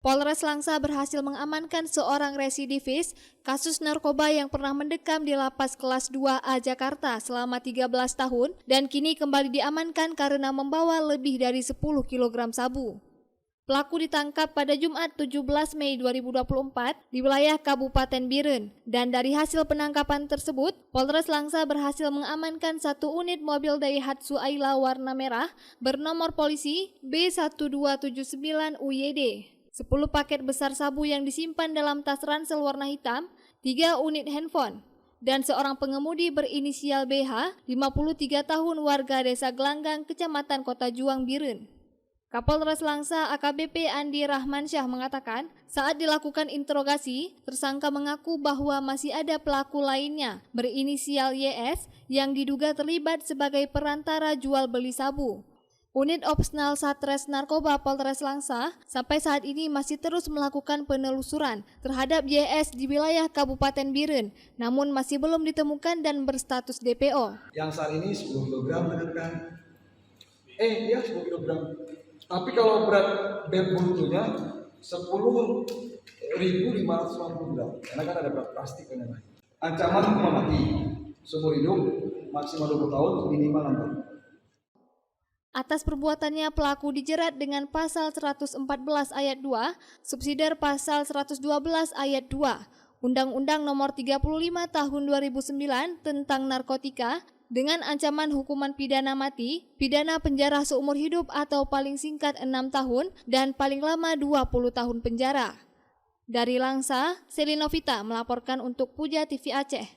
Polres Langsa berhasil mengamankan seorang residivis kasus narkoba yang pernah mendekam di Lapas Kelas 2A Jakarta selama 13 tahun dan kini kembali diamankan karena membawa lebih dari 10 kg sabu. Pelaku ditangkap pada Jumat 17 Mei 2024 di wilayah Kabupaten Biren, dan dari hasil penangkapan tersebut, Polres Langsa berhasil mengamankan satu unit mobil Daihatsu Ayla warna merah bernomor polisi B1279 UYD, 10 paket besar sabu yang disimpan dalam tas ransel warna hitam, 3 unit handphone, dan seorang pengemudi berinisial BH, 53 tahun warga Desa Gelanggang, Kecamatan Kota Juang, Biren. Kapolres Langsa AKBP Andi Rahmansyah mengatakan, saat dilakukan interogasi, tersangka mengaku bahwa masih ada pelaku lainnya berinisial YS yang diduga terlibat sebagai perantara jual beli sabu. Unit Opsnal Satres Narkoba Polres Langsa sampai saat ini masih terus melakukan penelusuran terhadap YS di wilayah Kabupaten Biren, namun masih belum ditemukan dan berstatus DPO. Yang saat ini 10 kg benar. Dia 10 kg. Tapi kalau berat bed buntunya 10.550 gram, karena kan ada berat plastik kan. Ancaman hukuman mati, seumur hidup, maksimal 20 tahun, minimal 6 tahun. Atas perbuatannya pelaku dijerat dengan pasal 114 ayat 2, subsidiar pasal 112 ayat 2, Undang-Undang Nomor 35 Tahun 2009 tentang narkotika, dengan ancaman hukuman pidana mati, pidana penjara seumur hidup atau paling singkat 6 tahun dan paling lama 20 tahun penjara. Dari Langsa, Selinovita melaporkan untuk Puja TV Aceh.